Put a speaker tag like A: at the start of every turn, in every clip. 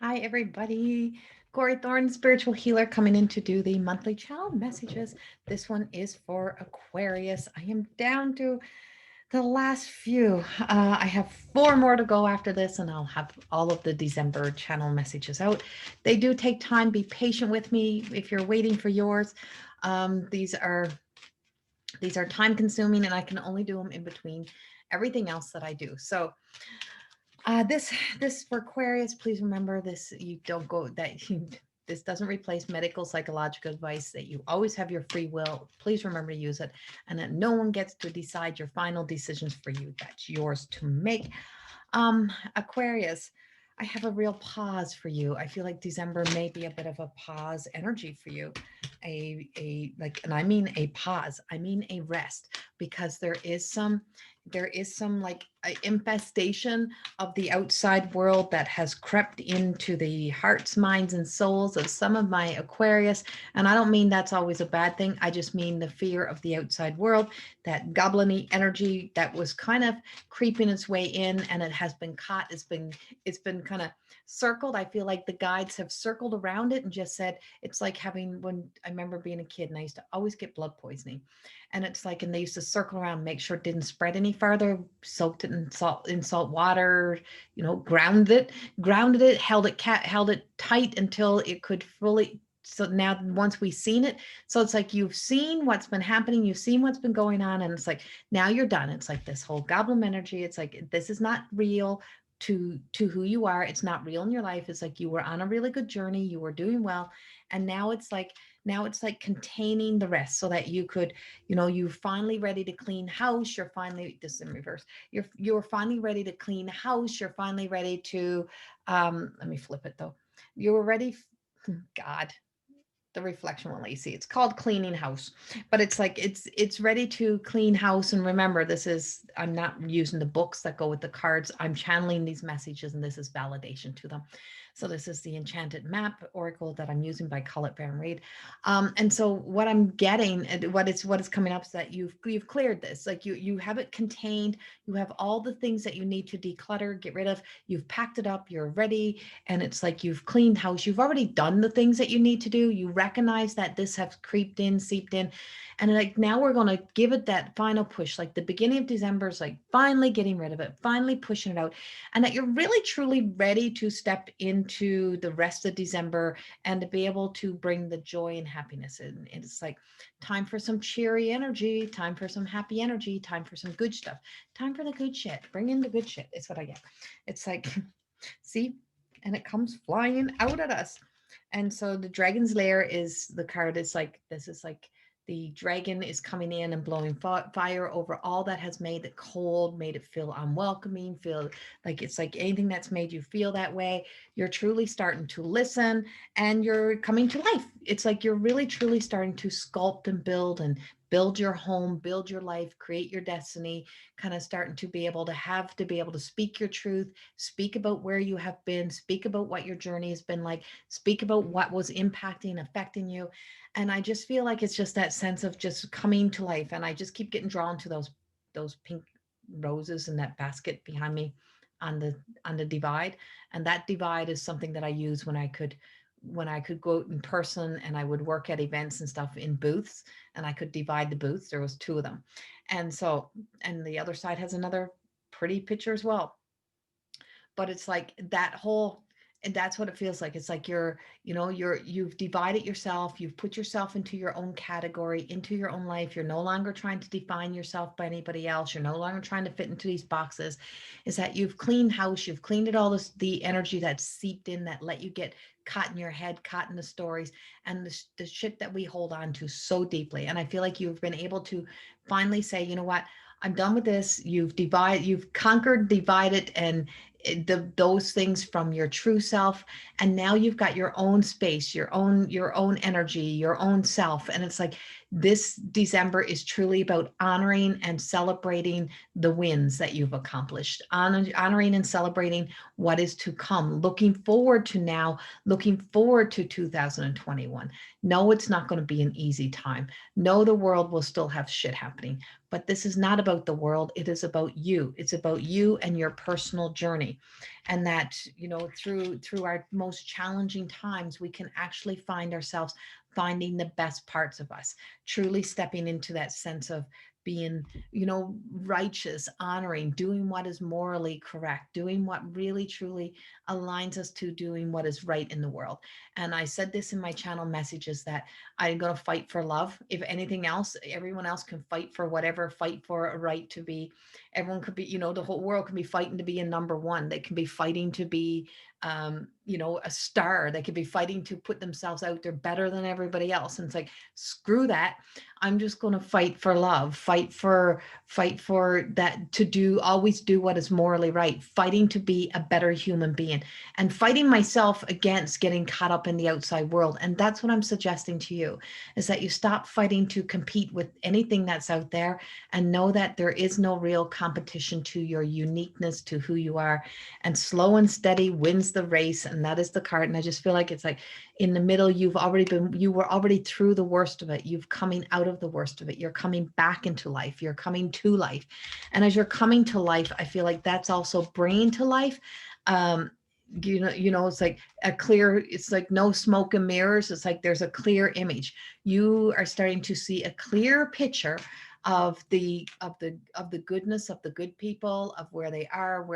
A: Hi, everybody. Corrie Thorne, spiritual healer, coming in to do the monthly channel messages. This one is for Aquarius. I am down to the last few. I have 4 more to go after this, and I'll have all of the December channel messages out. They do take time. Be patient with me if you're waiting for yours. These are time consuming, and I can only do them in between everything else that I do. So this for Aquarius, please remember this. You don't go that you, this doesn't replace medical psychological advice, that you always have your free will. Please remember to use it, and that no one gets to decide your final decisions for you. That's yours to make. Aquarius, I have a real pause for you. I feel like December may be a bit of a pause energy for you. And I mean a pause. I mean a rest, because there is some like infestation of the outside world that has crept into the hearts, minds, and souls of some of my Aquarius. And I don't mean that's always a bad thing. I just mean the fear of the outside world, that goblin-y energy that was kind of creeping its way in, and it has been caught. It's been kind of circled. I feel like the guides have circled around it and just said, it's like having, when I remember being a kid and I used to always get blood poisoning, and it's like, and they used to circle around, make sure it didn't spread any farther, soaked it in salt water, grounded it, held it tight until it could fully. So now once we've seen it, so it's like you've seen what's been happening, you've seen what's been going on, and it's like now you're done. It's like this whole goblin energy. It's like this is not real to who you are. It's not real in your life. It's like you were on a really good journey, you were doing well, and now it's like containing the rest so that you could, you're finally ready to clean house. You're finally, this is in reverse. You're finally ready to clean house. You're finally ready to let me flip it though. You're ready. God, the reflection will see. It's called cleaning house, but it's like it's ready to clean house. And remember, this is, I'm not using the books that go with the cards. I'm channeling these messages, and this is validation to them. So this is the enchanted map oracle that I'm using by Colette Baron Reid. And so what I'm getting, and what is coming up, is that you've cleared this. Like you have it contained. You have all the things that you need to declutter, get rid of. You've packed it up. You're ready, and it's like you've cleaned house. You've already done the things that you need to do. You recognize that this has creeped in, seeped in, and like now we're going to give it that final push. Like the beginning of December is like finally getting rid of it, finally pushing it out, and that you're really truly ready to step into the rest of December and to be able to bring the joy and happiness in. It's like time for some cheery energy, time for some happy energy, time for some good stuff, time for the good shit. Bring in the good shit. It's what I get. It's like, see, and it comes flying out at us. And so the dragon's lair is the card. It's like, this is like the dragon is coming in and blowing fire over all that has made it cold, made it feel unwelcoming, feel like it's like anything that's made you feel that way. You're truly starting to listen, and you're coming to life. It's like you're really truly starting to sculpt and build your home, build your life, create your destiny, kind of starting to be able to speak your truth, speak about where you have been, speak about what your journey has been like, speak about what was impacting, affecting you. And I just feel like it's just that sense of just coming to life. And I just keep getting drawn to those pink roses in that basket behind me on the divide. And that divide is something that I use when I could go out in person, and I would work at events and stuff in booths, and I could divide the booths. There was 2 of them. And so, and the other side has another pretty picture as well. But it's like that whole, and that's what it feels like. It's like you've divided yourself, you've put yourself into your own category, into your own life. You're no longer trying to define yourself by anybody else. You're no longer trying to fit into these boxes. Is that you've cleaned house, you've cleaned it all, the energy that seeped in, that let you get caught in your head, caught in the stories, and the shit that we hold on to so deeply. And I feel like you've been able to finally say, you know what, I'm done with this. You've conquered, divided, and those things from your true self, and now you've got your own space, your own energy, your own self. And it's like this December is truly about honoring and celebrating the wins that you've accomplished, honoring and celebrating what is to come, looking forward to now, looking forward to 2021. No, it's not going to be an easy time. No, the world will still have shit happening, but this is not about the world. It is about you. It's about you and your personal journey. and that, you know, through our most challenging times, we can actually find ourselves finding the best parts of us, truly stepping into that sense of being, you know, righteous, honoring, doing what is morally correct, doing what really truly aligns us to doing what is right in the world. And I said this in my channel messages that I'm going to fight for love. If anything else, everyone else can fight for whatever, fight for a right to be. Everyone could be, you know, the whole world can be fighting to be a number one. They can be fighting to be, you know, a star. They could be fighting to put themselves out there better than everybody else. And it's like, screw that. I'm just going to fight for love, fight for that, to do, always do what is morally right, fighting to be a better human being, and fighting myself against getting caught up in the outside world. And that's what I'm suggesting to you, is that you stop fighting to compete with anything that's out there, and know that there is no real competition to your uniqueness, to who you are. And slow and steady wins the race. And that is the card. And I just feel like it's like in the middle, you were already through the worst of it. You've coming out of the worst of it. You're coming back into life. You're coming to life. And as you're coming to life, I feel like that's also bringing to life, it's like a clear, it's like no smoke and mirrors. It's like there's a clear image. You are starting to see a clear picture of the goodness of the good people, of where they are,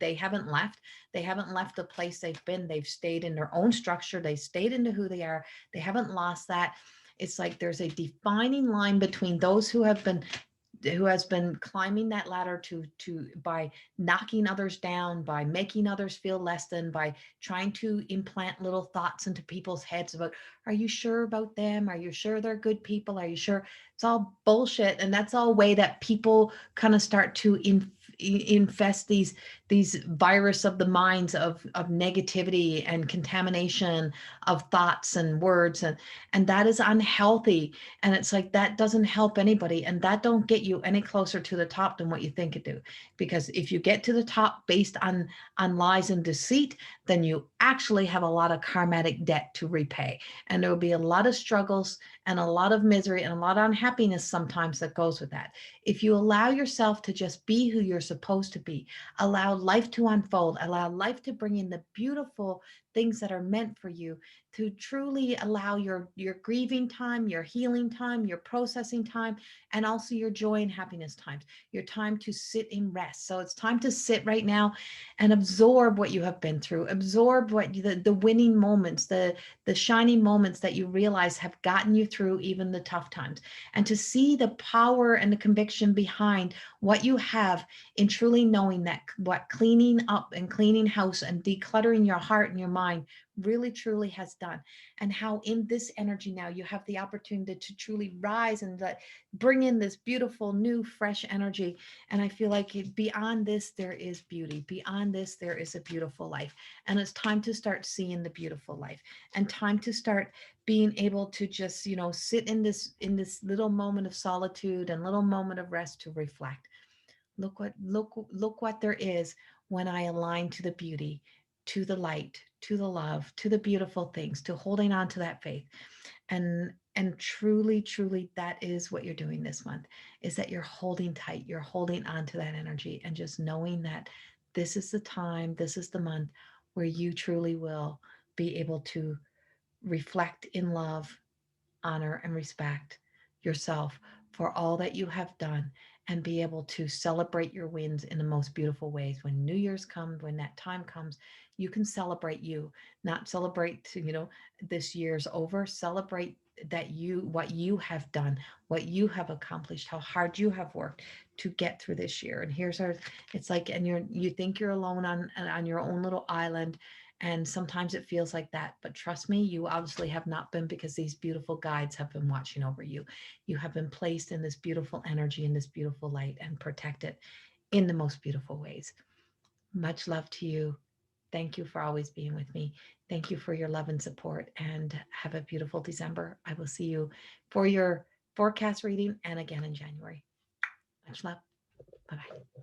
A: they haven't left. They haven't left the place they've been. They've stayed in their own structure. They stayed into who they are. They haven't lost that. It's like there's a defining line between those who has been climbing that ladder to by knocking others down, by making others feel less than, by trying to implant little thoughts into people's heads about, are you sure about them? Are you sure they're good people? Are you sure? It's all bullshit. And that's all way that people kind of start to infest these virus of the minds of negativity and contamination of thoughts and words, and that is unhealthy. And it's like that doesn't help anybody, and that don't get you any closer to the top than what you think it do. Because if you get to the top based on lies and deceit, then you actually have a lot of karmatic debt to repay, and there will be a lot of struggles and a lot of misery and a lot of unhappiness sometimes that goes with that. If you allow yourself to just be who you're supposed to be, allow life to unfold, allow life to bring in the beautiful things that are meant for you, to truly allow your grieving time, your healing time, your processing time, and also your joy and happiness times, your time to sit in rest. So it's time to sit right now and absorb what you have been through, absorb what the winning moments, the shining moments that you realize have gotten you through even the tough times, and to see the power and the conviction behind what you have in truly knowing that what cleaning up and cleaning house and decluttering your heart and your mind really truly has done, and how in this energy now you have the opportunity to truly rise and bring in this beautiful new fresh energy. And I feel like beyond this there is beauty, beyond this there is a beautiful life, and it's time to start seeing the beautiful life, and time to start being able to just, you know, sit in this little moment of solitude and little moment of rest to reflect. Look what there is when I align to the beauty, to the light, to the love, to the beautiful things, to holding on to that faith. And truly that is what you're doing this month, is that you're holding tight, you're holding on to that energy, and just knowing that this is the time, this is the month where you truly will be able to reflect in love, honor, and respect yourself for all that you have done, and be able to celebrate your wins in the most beautiful ways. When New Year's comes, when that time comes, you can celebrate you, not celebrate, you know, this year's over. Celebrate that what you have done, what you have accomplished, how hard you have worked to get through this year. And here's our, it's like, and you think you're alone on your own little island, and sometimes it feels like that. But trust me, you obviously have not been, because these beautiful guides have been watching over you. You have been placed in this beautiful energy, in this beautiful light, and protected in the most beautiful ways. Much love to you. Thank you for always being with me. Thank you for your love and support, and have a beautiful December. I will see you for your forecast reading and again in January. Much love. Bye bye.